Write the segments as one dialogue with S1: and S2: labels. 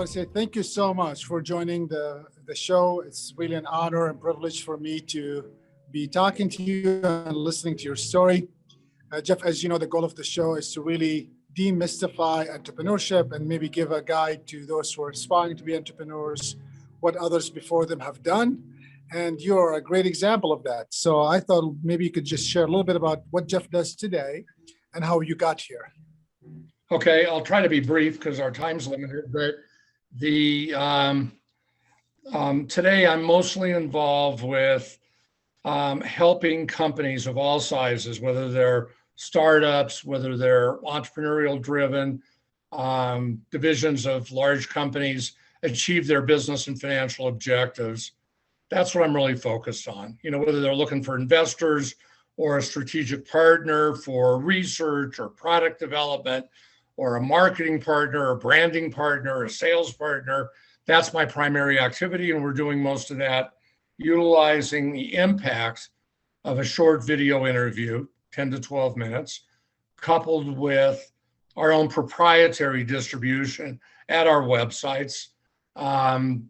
S1: want to say thank you so much for joining the show. It's really an honor and privilege for me to be talking to you and listening to your story. Jeff, as you know, the goal of the show is to really demystify entrepreneurship and maybe give a guide to those who are aspiring to be entrepreneurs, what others before them have done. And you're a great example of that. So I thought maybe you could just share a little bit about what Jeff does today and how you got here.
S2: Okay, I'll try to be brief because our time's limited, but today I'm mostly involved with helping companies of all sizes, whether they're startups, whether they're entrepreneurial driven, divisions of large companies achieve their business and financial objectives. That's what I'm really focused on. Whether they're looking for investors or a strategic partner for research or product development, or a marketing partner, a branding partner, a sales partner. That's my primary activity, and we're doing most of that utilizing the impact of a short video interview, 10 to 12 minutes, coupled with our own proprietary distribution at our websites, and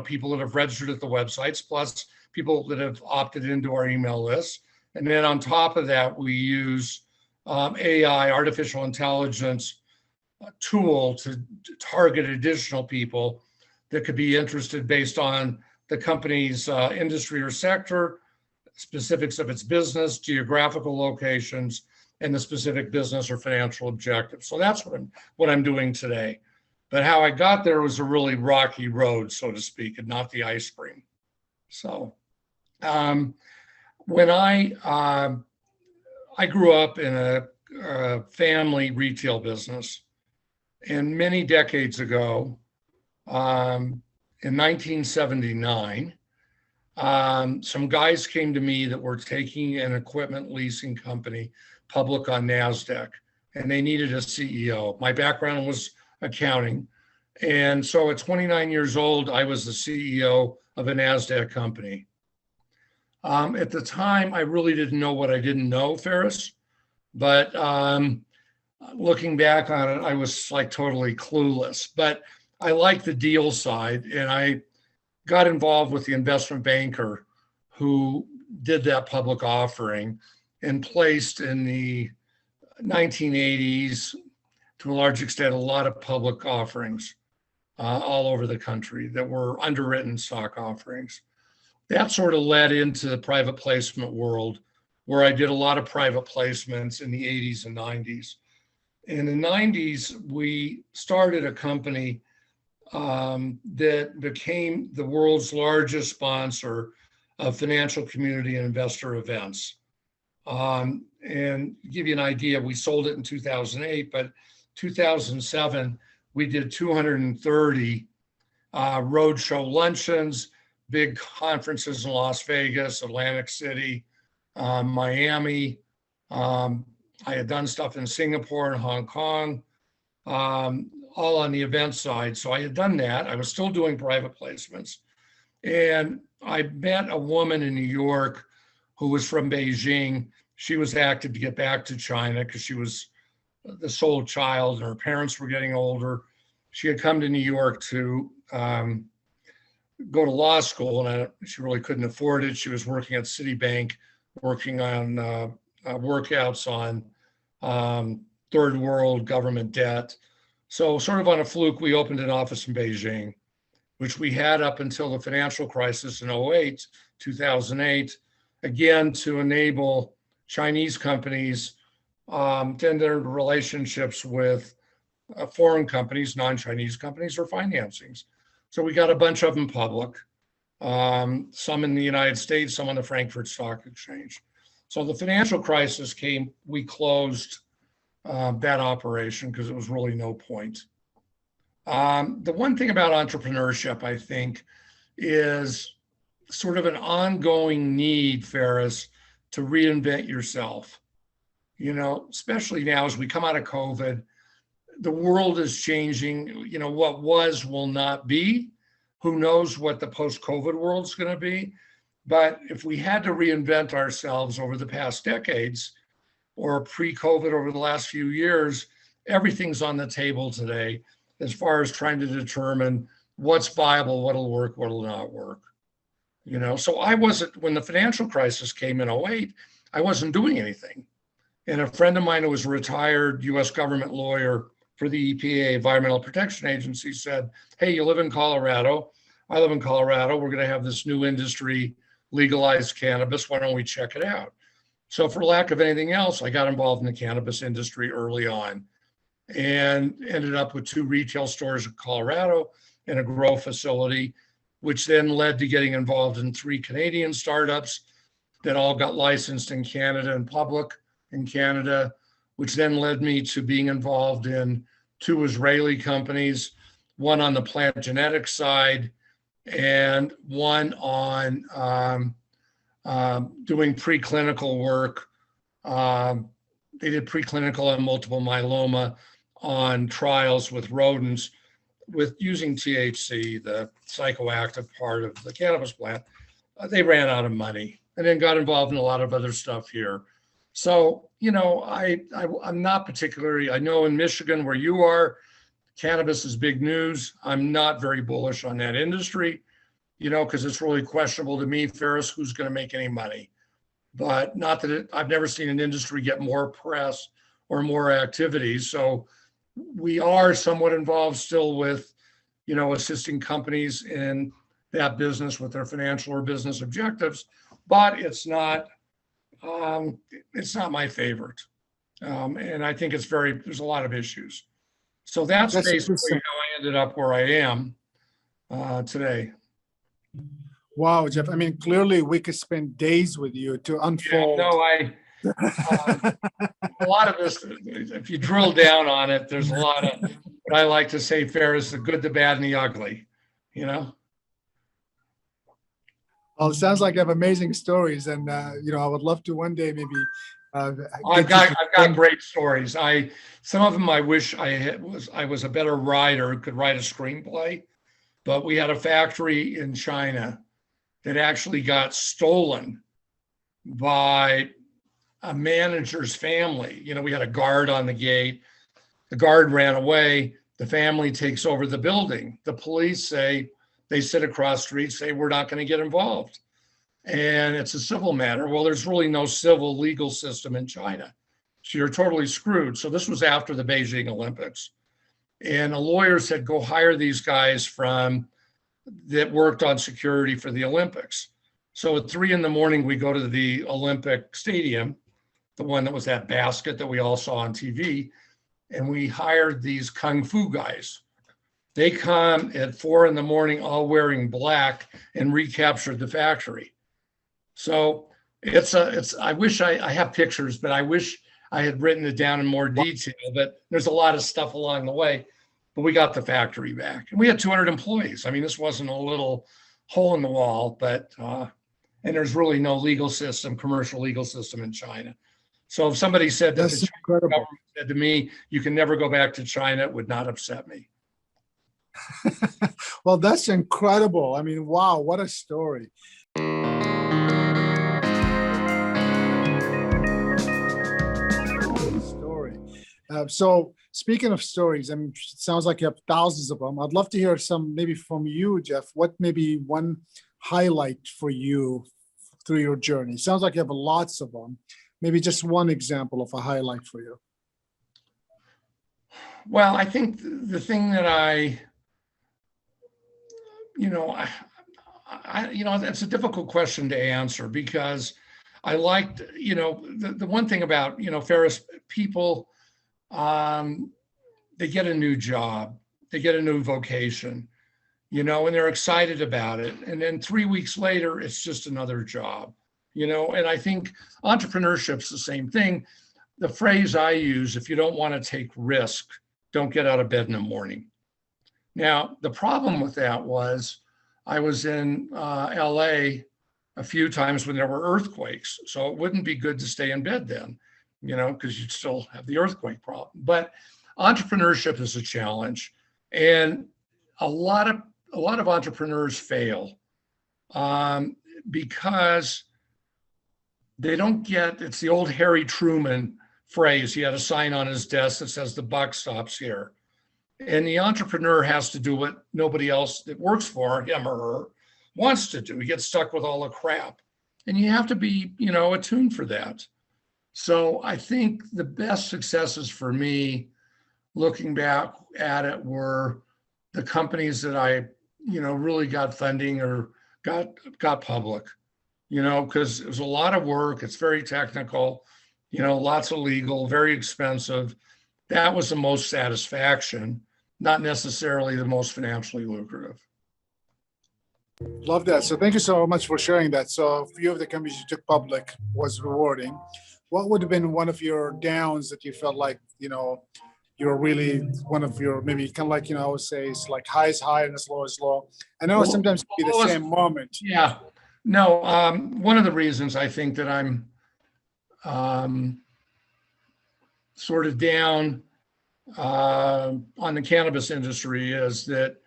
S2: people that have registered at the websites, plus people that have opted into our email list. And then on top of that, we use AI, artificial intelligence tool to target additional people that could be interested based on the company's industry or sector, specifics of its business, geographical locations, and the specific business or financial objectives. So that's what I'm doing today. But how I got there was a really rocky road, so to speak, and not the ice cream. So when I grew up in a family retail business, and many decades ago, in 1979, some guys came to me that were taking an equipment leasing company public on NASDAQ, and they needed a CEO. My background was accounting. And so at 29 years old, I was the CEO of a NASDAQ company. At the time, I really didn't know what I didn't know, Ferris. But looking back on it, I was like totally clueless. But I liked the deal side, and I got involved with the investment banker who did that public offering and placed in the 1980s, to a large extent, a lot of public offerings all over the country that were underwritten stock offerings. That sort of led into the private placement world, where I did a lot of private placements in the 80s and 90s. In the 90s, we started a company that became the world's largest sponsor of financial community and investor events. And to give you an idea, we sold it in 2008, but 2007, we did 230 roadshow luncheons, big conferences in Las Vegas, Atlantic City, Miami. I had done stuff in Singapore and Hong Kong, all on the event side. So I had done that. I was still doing private placements. And I met a woman in New York who was from Beijing. She was active to get back to China because she was the sole child and her parents were getting older. She had come to New York to go to law school, and she really couldn't afford it. She was working at Citibank, working on workouts on third world government debt. So sort of on a fluke, we opened an office in Beijing, which we had up until the financial crisis in 2008, again, to enable Chinese companies to enter relationships with foreign companies, non-Chinese companies, or financings. So we got a bunch of them public, some in the United States, some on the Frankfurt Stock Exchange. So the financial crisis came, we closed that operation because it was really no point. The one thing about entrepreneurship, I think, is sort of an ongoing need, Ferris, to reinvent yourself. Especially now as we come out of COVID, the world is changing. What was will not be. Who knows what the post-COVID world's going to be? But if we had to reinvent ourselves over the past decades or pre-COVID over the last few years, everything's on the table today. as far as trying to determine what's viable, what'll work, what'll not work. So I wasn't, when the financial crisis came in '08, I wasn't doing anything. And a friend of mine who was a retired US government lawyer for the EPA, Environmental Protection Agency, said, hey, you live in Colorado. I live in Colorado. We're going to have this new industry, legalized cannabis. Why don't we check it out? So for lack of anything else, I got involved in the cannabis industry early on and ended up with 2 retail stores in Colorado and a grow facility, which then led to getting involved in 3 Canadian startups that all got licensed in Canada and public in Canada, which then led me to being involved in 2 Israeli companies, one on the plant genetics side and one on doing preclinical work. They did preclinical on multiple myeloma on trials with rodents with using THC, the psychoactive part of the cannabis plant. They ran out of money and then got involved in a lot of other stuff here. So, I'm not particularly, I know in Michigan where you are, cannabis is big news. I'm not very bullish on that industry, because it's really questionable to me, Ferris, who's going to make any money. But not that I've never seen an industry get more press or more activities. So we are somewhat involved still with, assisting companies in that business with their financial or business objectives, but it's not my favorite. And I think there's a lot of issues. So that's basically how I ended up where I am today.
S1: Wow, Jeff. I mean, clearly we could spend days with you to unfold.
S2: A lot of this, if you drill down on it, there's a lot of what I like to say, Ferris, the good, the bad, and the ugly,
S1: Well, it sounds like you have amazing stories, and I would love to one day maybe.
S2: I've got great stories. Some of them I wish I was a better writer, could write a screenplay, but we had a factory in China that actually got stolen by a manager's family. We had a guard on the gate. The guard ran away. The family takes over the building. The police say, they sit across the street, say, we're not going to get involved. And it's a civil matter. Well, there's really no civil legal system in China. So you're totally screwed. So this was after the Beijing Olympics. And a lawyer said, go hire these guys that worked on security for the Olympics. So at 3 a.m, we go to the Olympic Stadium, the one that was that basket that we all saw on TV. And we hired these Kung Fu guys. They come at 4 a.m, all wearing black, and recaptured the factory. So I wish I have pictures, but I wish I had written it down in more detail, but there's a lot of stuff along the way, but we got the factory back and we had 200 employees. I mean, this wasn't a little hole in the wall, but, and there's really no legal system, commercial legal system in China. So if somebody said that the Chinese government said to me, you can never go back to China, it would not upset me.
S1: Well, that's incredible. I mean, wow, what a story. So speaking of stories, it sounds like you have thousands of them. I'd love to hear some maybe from you, Jeff. What maybe one highlight for you through your journey? Sounds like you have lots of them. Maybe just one example of a highlight for you.
S2: Well, I think the thing that that's a difficult question to answer because I liked, the one thing about, Ferris, people, they get a new job, they get a new vocation, and they're excited about it. And then 3 weeks later, it's just another job, and I think entrepreneurship's the same thing. The phrase I use, if you don't want to take risk, don't get out of bed in the morning. Now, the problem with that was I was in LA a few times when there were earthquakes. So it wouldn't be good to stay in bed then, because you'd still have the earthquake problem. But entrepreneurship is a challenge. And a lot of entrepreneurs fail because they don't get, it's the old Harry Truman phrase. He had a sign on his desk that says the buck stops here. And the entrepreneur has to do what nobody else that works for him or her wants to do. He gets stuck with all the crap. And you have to be, attuned for that. So I think the best successes for me, looking back at it, were the companies that I, really got funding or got public, because it was a lot of work. It's very technical, lots of legal, very expensive. That was the most satisfaction, not necessarily the most financially lucrative.
S1: Love that. So thank you so much for sharing that. So a few of the companies you took public was rewarding. What would have been one of your downs that you felt like, you're really one of your, maybe kind of like, I would say it's like high is high and as low is low. I know sometimes it can be the same moment.
S2: Yeah. No, one of the reasons I think that I'm sort of down on the cannabis industry is that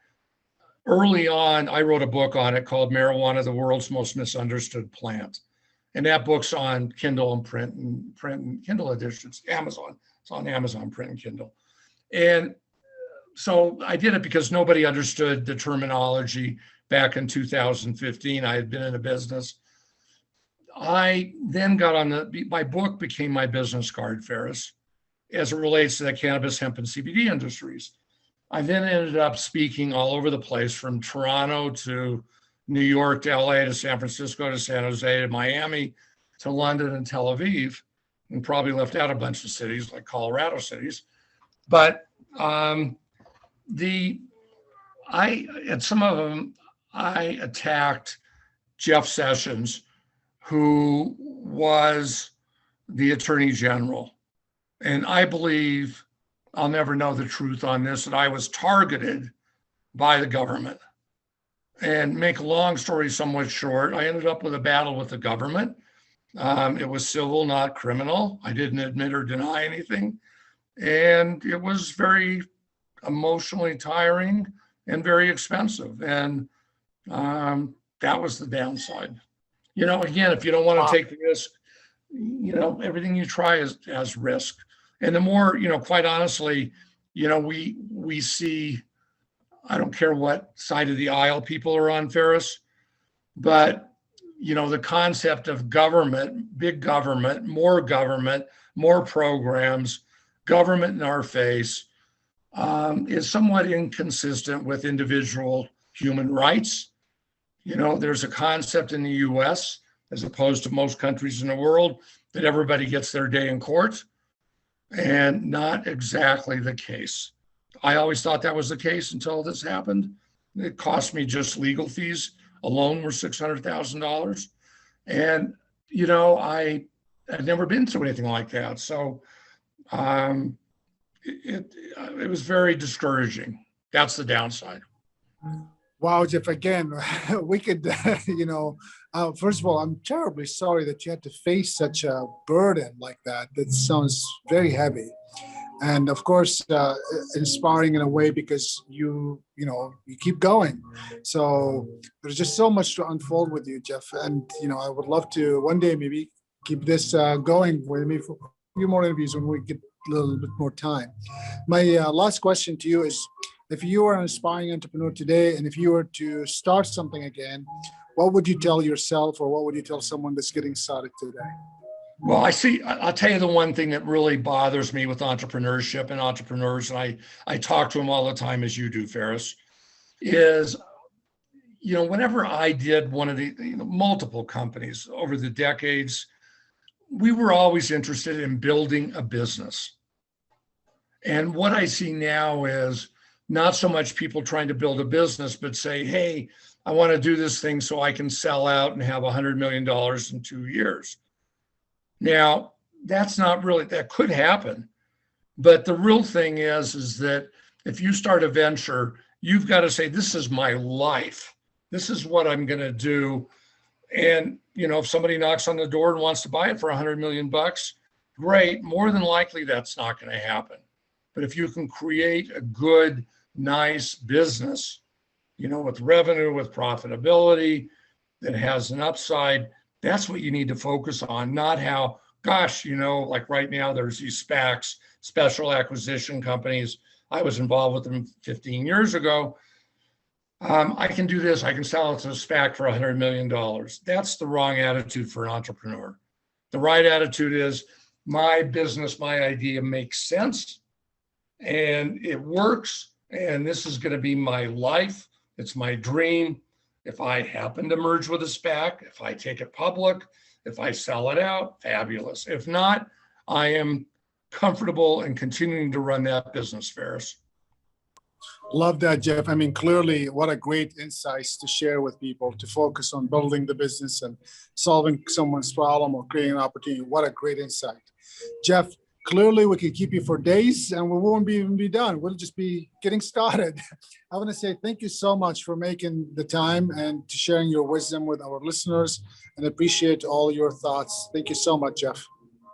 S2: early on, I wrote a book on it called Marijuana, the World's Most Misunderstood Plant. And that book's on Kindle and print and Kindle editions, Amazon. It's on Amazon, print and Kindle. And so I did it because nobody understood the terminology back in 2015. I had been in a business. I then got on my book became my business card, Ferris, as it relates to the cannabis, hemp, and CBD industries. I then ended up speaking all over the place, from Toronto to New York to LA to San Francisco to San Jose to Miami to London and Tel Aviv, and probably left out a bunch of cities like Colorado cities. But at some of them, I attacked Jeff Sessions, who was the Attorney General. And I believe, I'll never know the truth on this, that I was targeted by the government. And make a long story somewhat short, I ended up with a battle with the government. It was civil, not criminal. I didn't admit or deny anything. And it was very emotionally tiring and very expensive. And that was the downside. Again, if you don't want to take the risk, everything you try has risk. And the more, quite honestly, we see, I don't care what side of the aisle people are on, Ferris, but, the concept of government, big government, more programs, government in our face, is somewhat inconsistent with individual human rights. There's a concept in the US, as opposed to most countries in the world, that everybody gets their day in court, and not exactly the case. I always thought that was the case until this happened. It cost me just legal fees alone were $600,000. And, I'd never been through anything like that. So it was very discouraging. That's the downside.
S1: Wow, Jeff, again, we could, first of all, I'm terribly sorry that you had to face such a burden like that. That sounds very heavy. And of course, inspiring in a way because you keep going. So there's just so much to unfold with you, Jeff. And, I would love to one day maybe keep this going with me for a few more interviews when we get a little bit more time. My last question to you is, if you were an aspiring entrepreneur today, and if you were to start something again, what would you tell yourself, or what would you tell someone that's getting started today?
S2: Well, I'll tell you the one thing that really bothers me with entrepreneurship and entrepreneurs, and I talk to them all the time, as you do, Ferris, is, whenever I did one of the multiple companies over the decades, we were always interested in building a business. And what I see now is not so much people trying to build a business, but say, hey, I want to do this thing so I can sell out and have $100 million in 2 years. Now, that's not really, that could happen. But the real thing is that if you start a venture, you've got to say, this is my life. This is what I'm going to do. And, if somebody knocks on the door and wants to buy it for $100 million, great. More than likely, that's not going to happen. But if you can create a good, nice business, with revenue, with profitability, that has an upside, that's what you need to focus on, not how, gosh, like right now there's these SPACs, special acquisition companies. I was involved with them 15 years ago. I can do this. I can sell it to a SPAC for $100 million. That's the wrong attitude for an entrepreneur. The right attitude is my business, my idea makes sense and it works. And this is going to be my life. It's my dream. If I happen to merge with a SPAC, if I take it public, if I sell it out, fabulous. If not, I am comfortable in continuing to run that business, Ferris.
S1: Love that, Jeff. I mean, clearly, what a great insights to share with people to focus on building the business and solving someone's problem or creating an opportunity. What a great insight. Jeff, clearly we can keep you for days and we won't even be done. We'll just be getting started. I want to say thank you so much for making the time and to sharing your wisdom with our listeners, and appreciate all your thoughts. Thank you so much, Jeff.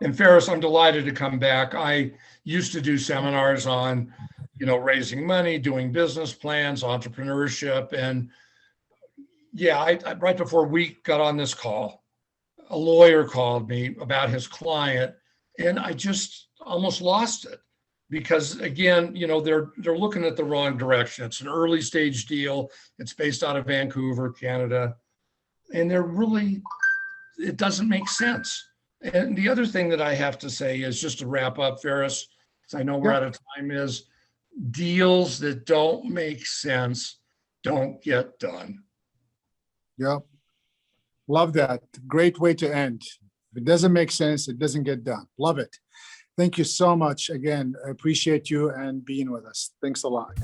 S2: And Ferris, I'm delighted to come back. I used to do seminars on, raising money, doing business plans, entrepreneurship. And yeah, I right before we got on this call, a lawyer called me about his client, and I just almost lost it because again, they're looking at the wrong direction. It's an early stage deal. It's based out of Vancouver, Canada, and it doesn't make sense. And the other thing that I have to say is, just to wrap up, Ferris, because I know we're out of time, is deals that don't make sense don't get done.
S1: Yeah. Love that. Great way to end. If it doesn't make sense, it doesn't get done. Love it. Thank you so much. Again, I appreciate you and being with us. Thanks a lot.